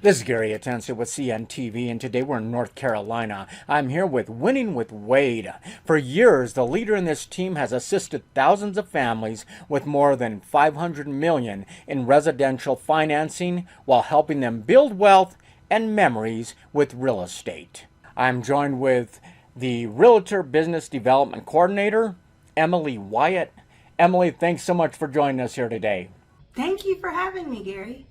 This is Gary Atencio with CNTV, and today we're in North Carolina. I'm here with Winning with Wade. For years, the leader in this team has assisted thousands of families with more than $500 million in residential financing while helping them build wealth and memories with real estate. I'm joined with the Realtor Business Development Coordinator, Emily Wyatt. Emily, thanks so much for joining us here today. Thank you for having me, Gary.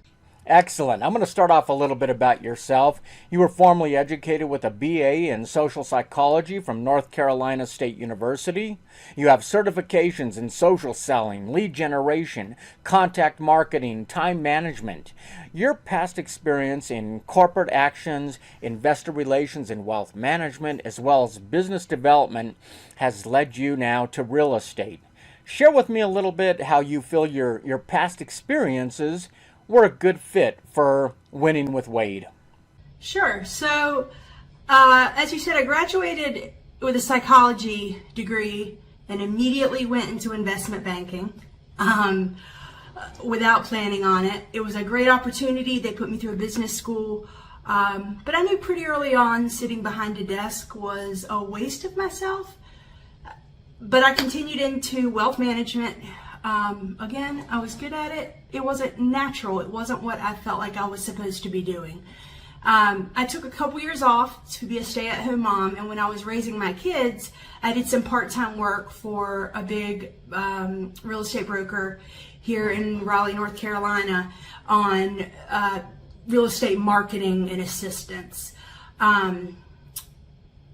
Excellent. I'm going to start off a little bit about yourself. You were formerly educated with a BA in social psychology from North Carolina State University. You have certifications in social selling, lead generation, contact marketing, time management. Your past experience in corporate actions, investor relations, and wealth management, as well as business development, has led you now to real estate. Share with me a little bit how you feel your past experiences were a good fit for Winning with Wade. Sure. So, as you said, I graduated with a psychology degree and immediately went into investment banking without planning on it. It was a great opportunity. They put me through a business school. But I knew pretty early on sitting behind a desk was a waste of myself. But I continued into wealth management. Again, I was good at it. It wasn't natural. It wasn't what I felt like I was supposed to be doing. I took a couple years off to be a stay-at-home mom, and when I was raising my kids, I did some part-time work for a big real estate broker here in Raleigh, North Carolina, on real estate marketing and assistance.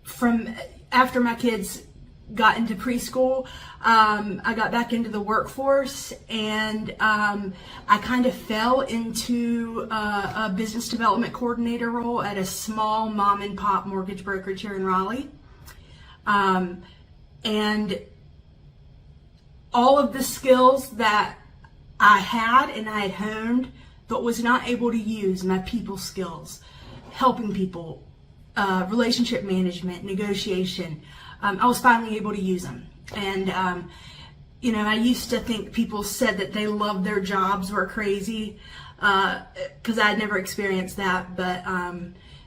From after my kids got into preschool, I got back into the workforce, and I kind of fell into a business development coordinator role at a small mom and pop mortgage brokerage here in Raleigh. And all of the skills that I had and I had honed, but was not able to use, my people skills, helping people, relationship management, negotiation, I was finally able to use them. And, I used to think people said that they loved their jobs were crazy, because I had never experienced that. But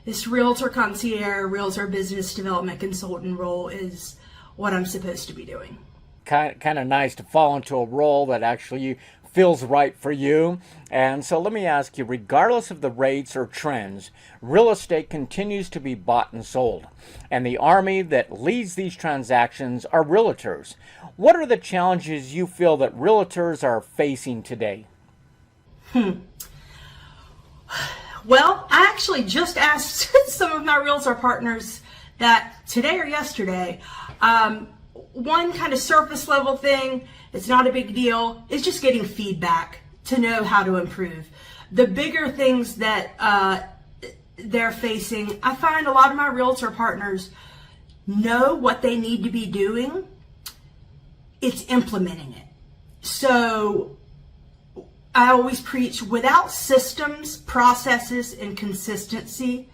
this Realtor concierge, Realtor business development consultant role is what I'm supposed to be doing. Kind of nice to fall into a role that actually feels right for you. And so let me ask you, regardless of the rates or trends, real estate continues to be bought and sold. And the army that leads these transactions are realtors. What are the challenges you feel that realtors are facing today? Well, I actually just asked some of my realtor partners that today or yesterday, one kind of surface level thing, it's not a big deal, it's just getting feedback to know how to improve. The bigger things that they're facing, I find a lot of my realtor partners know what they need to be doing, it's implementing it. So I always preach, without systems, processes, and consistency,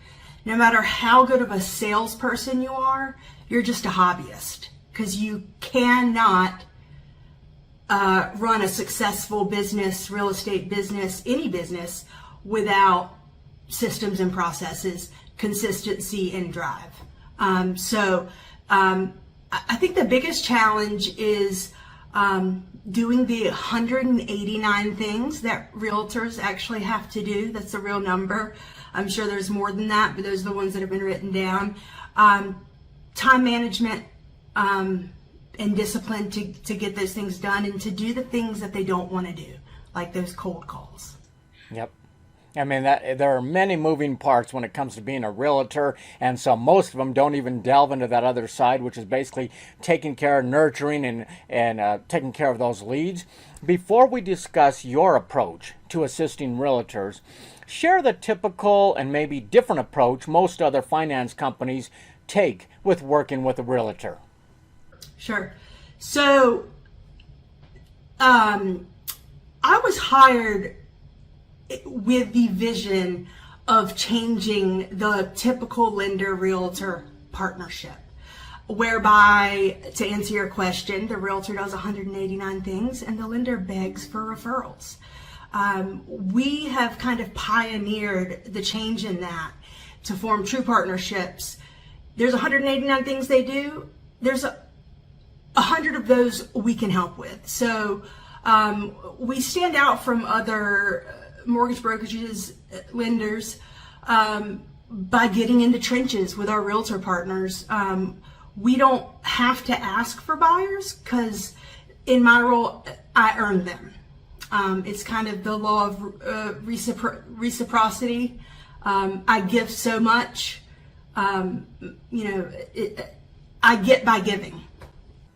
no matter how good of a salesperson you are, you're just a hobbyist, because you cannot run a successful business, real estate business, any business, without systems and processes, consistency, and drive. I think the biggest challenge is doing the 189 things that realtors actually have to do. That's a real number. I'm sure there's more than that, but those are the ones that have been written down. Time management, and discipline to get those things done, and to do the things that they don't want to do, like those cold calls. Yep. I mean, there are many moving parts when it comes to being a realtor, and so most of them don't even delve into that other side, which is basically taking care, nurturing, and taking care of those leads. Before we discuss your approach to assisting realtors, share the typical and maybe different approach most other finance companies take with working with a realtor. Sure. So, I was hired with the vision of changing the typical lender-realtor partnership, whereby, to answer your question, the realtor does 189 things and the lender begs for referrals. we have kind of pioneered the change in that to form true partnerships. There's 189 things they do. There's 100 of those we can help with. So we stand out from other mortgage brokerages, lenders, by getting into trenches with our realtor partners. We don't have to ask for buyers because in my role, I earn them. It's kind of the law of reciprocity. I give so much, I get by giving.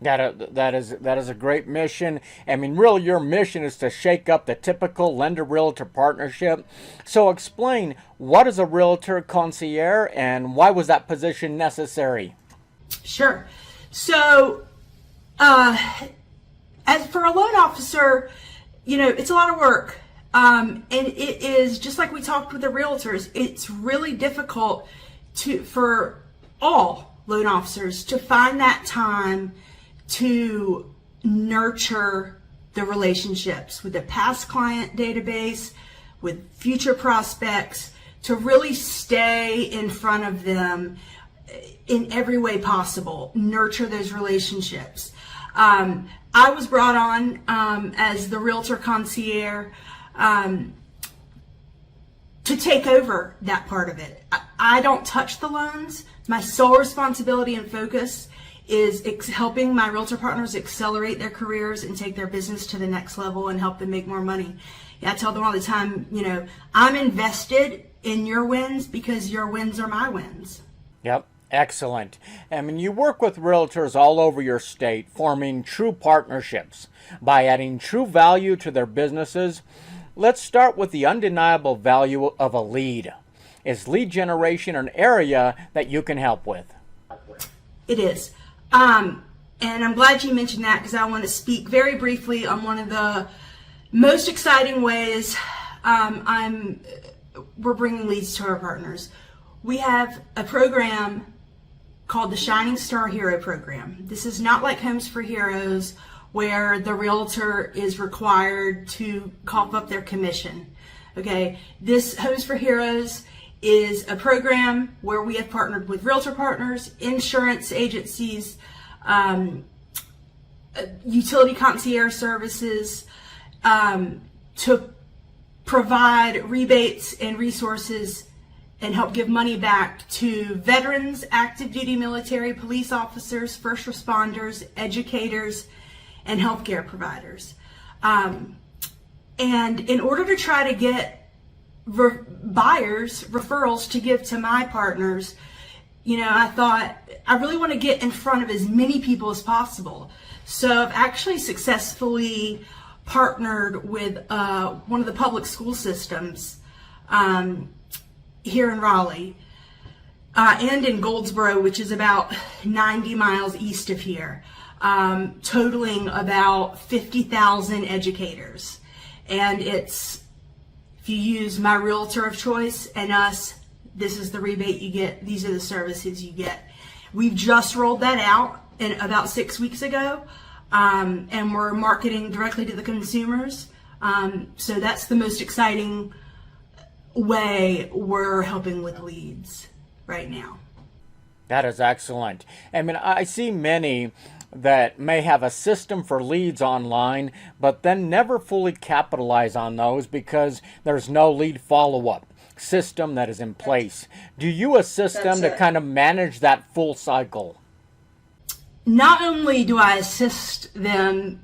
That is a great mission. I mean, really, your mission is to shake up the typical lender-realtor partnership. So explain, what is a realtor concierge and why was that position necessary? Sure. So, as for a loan officer, it's a lot of work. And it is, just like we talked with the realtors, it's really difficult for all loan officers to find that time to nurture the relationships with the past client database, with future prospects, to really stay in front of them in every way possible, nurture those relationships. I was brought on as the realtor concierge to take over that part of it. I don't touch the loans. My sole responsibility and focus is helping my realtor partners accelerate their careers and take their business to the next level and help them make more money. I tell them all the time, I'm invested in your wins because your wins are my wins. Yep. Excellent. I mean, you work with realtors all over your state, forming true partnerships by adding true value to their businesses. Let's start with the undeniable value of a lead. Is lead generation an area that you can help with? It is. And I'm glad you mentioned that because I want to speak very briefly on one of the most exciting ways we're bringing leads to our partners. We have a program called the Shining Star Hero Program. This is not like Homes for Heroes where the realtor is required to cough up their commission. Okay, this Homes for Heroes is a program where we have partnered with realtor partners, insurance agencies, utility concierge services, to provide rebates and resources and help give money back to veterans, active duty military, police officers, first responders, educators, and healthcare providers. And in order to try to get buyers, referrals to give to my partners, I thought I really want to get in front of as many people as possible. So I've actually successfully partnered with one of the public school systems here in Raleigh and in Goldsboro, which is about 90 miles east of here, totaling about 50,000 educators. And it's, if you use my realtor of choice and us, this is the rebate you get. These are the services you get. We've just rolled that out about 6 weeks ago, and we're marketing directly to the consumers. So that's the most exciting way we're helping with leads right now. That is excellent. I mean, I see many that may have a system for leads online, but then never fully capitalize on those because there's no lead follow-up system that is in place. Do you assist them to kind of manage that full cycle? Not only do I assist them,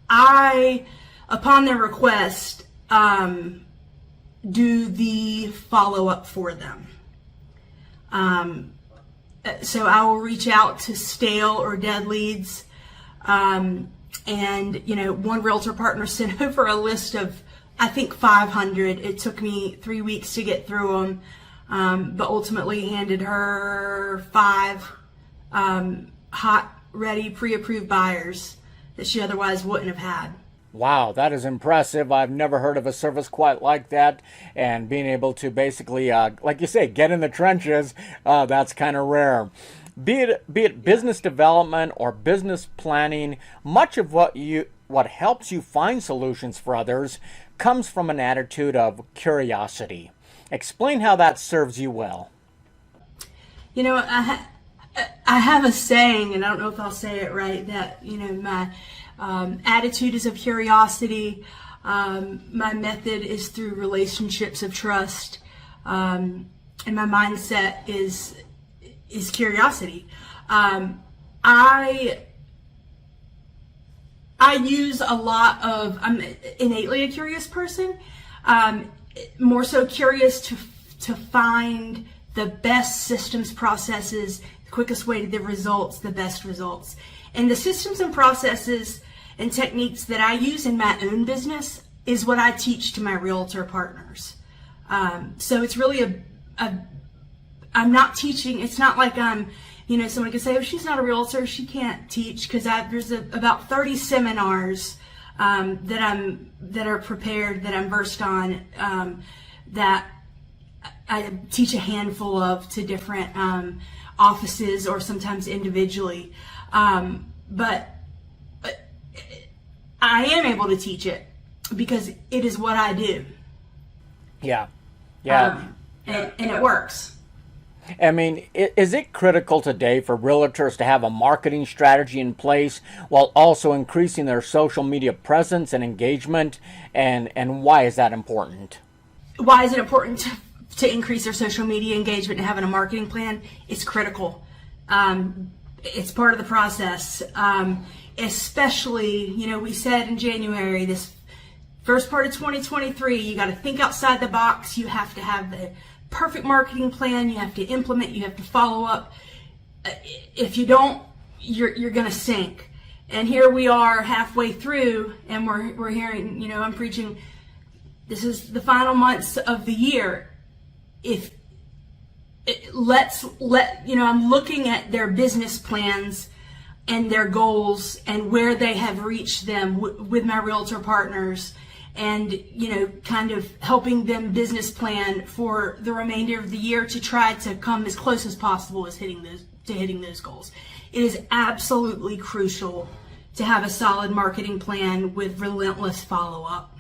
I upon their request, do the follow-up for them. So I will reach out to stale or dead leads. And, one realtor partner sent over a list of, I think, 500. It took me 3 weeks to get through them, but ultimately handed her 5 hot, ready, pre-approved buyers that she otherwise wouldn't have had. Wow, that is impressive. I've never heard of a service quite like that. And being able to basically, like you say, get in the trenches, that's kind of rare. Be it business development or business planning, much of what what helps you find solutions for others comes from an attitude of curiosity. Explain how that serves you well. You know, I have a saying, and I don't know if I'll say it right, that, my attitude is of curiosity. My method is through relationships of trust. And my mindset is curiosity. I use a lot of, I'm innately a curious person, more so curious to find the best systems, processes, the quickest way to the results, the best results. And the systems and processes and techniques that I use in my own business is what I teach to my realtor partners. So it's really I'm not teaching, it's not like I'm, someone could say, oh, she's not a realtor, she can't teach, because there's about 30 seminars that are prepared, that I'm versed on, that I teach a handful of to different offices or sometimes individually. But I am able to teach it because it is what I do. Yeah. And it works. I mean, is it critical today for realtors to have a marketing strategy in place while also increasing their social media presence and engagement? And why is that important? Why is it important to increase their social media engagement and having a marketing plan? It's critical. It's part of the process. Especially, we said in January, this first part of 2023, you got to think outside the box. You have to have the perfect marketing plan. You have to implement. You have to follow up. If you don't, you're going to sink. And here we are halfway through, and we're hearing, I'm preaching, this is the final months of the year. I'm looking at their business plans and their goals and where they have reached them with my realtor partners, and kind of helping them business plan for the remainder of the year to try to come as close as possible as hitting those goals. It is absolutely crucial to have a solid marketing plan with relentless follow-up.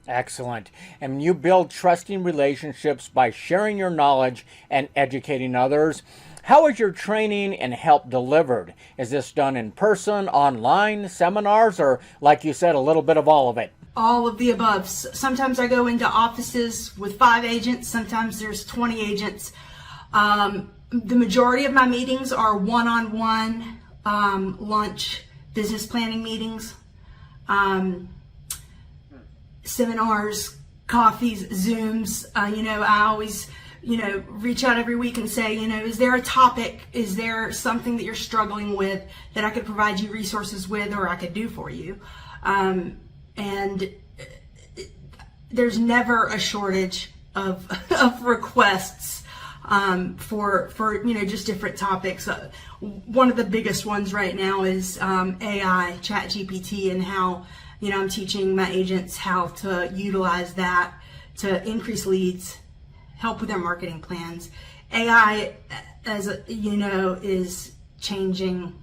Excellent. And you build trusting relationships by sharing your knowledge and educating others. How is your training and help delivered? Is this done in person, online, seminars, or, like you said, a little bit of all of it? All of the above. Sometimes I go into offices with 5 agents. Sometimes there's 20 agents. The majority of my meetings are one-on-one lunch business planning meetings. Seminars, coffees, Zooms. I always, reach out every week and say, is there a topic? Is there something that you're struggling with that I could provide you resources with, or I could do for you? And there's never a shortage of requests for just different topics. One of the biggest ones right now is AI, ChatGPT, and how I'm teaching my agents how to utilize that to increase leads, help with their marketing plans. AI, as is changing.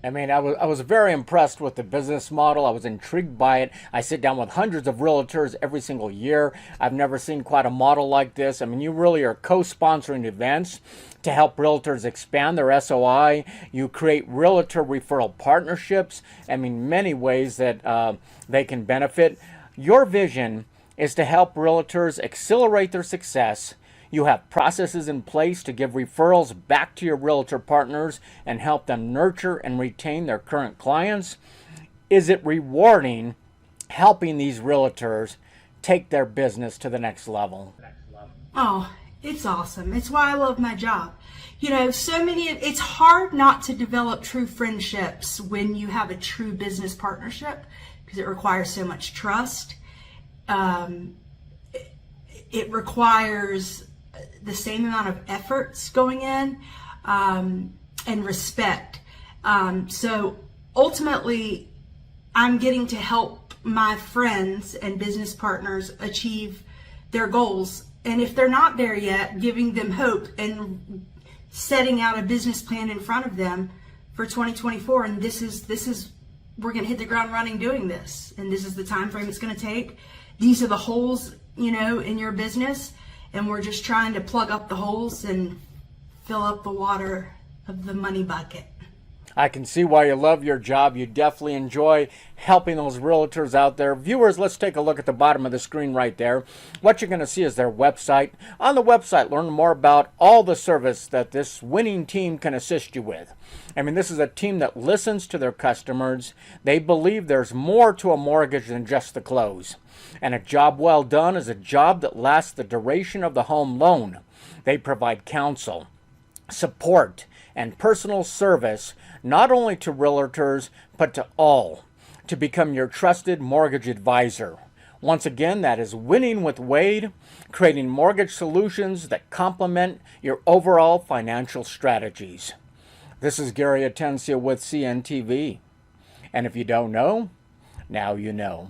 I mean, I was very impressed with the business model. I was intrigued by it. I sit down with hundreds of realtors every single year. I've never seen quite a model like this. I mean, you really are co-sponsoring events to help realtors expand their SOI. You create realtor referral partnerships. I mean, many ways that they can benefit. Your vision is to help realtors accelerate their success. You have processes in place to give referrals back to your realtor partners and help them nurture and retain their current clients. Is it rewarding helping these realtors take their business to the next level? Oh, it's awesome. It's why I love my job. It's hard not to develop true friendships when you have a true business partnership, because it requires so much trust. It requires the same amount of efforts going in, and respect. So ultimately, I'm getting to help my friends and business partners achieve their goals. And if they're not there yet, giving them hope and setting out a business plan in front of them for 2024. And this is we're going to hit the ground running doing this, and this is the time frame it's going to take. These are the holes, in your business, and we're just trying to plug up the holes and fill up the water of the money bucket. I can see why you love your job. You definitely enjoy helping those realtors out there. Viewers, let's take a look at the bottom of the screen right there. What you're going to see is their website. On the website, learn more about all the service that this winning team can assist you with. I mean, this is a team that listens to their customers. They believe there's more to a mortgage than just the close. And a job well done is a job that lasts the duration of the home loan. They provide counsel, support, and personal service, not only to realtors, but to all, to become your trusted mortgage advisor. Once again, that is Winning with Wade, creating mortgage solutions that complement your overall financial strategies. This is Gary Atencio with CNTV. And if you don't know, now you know.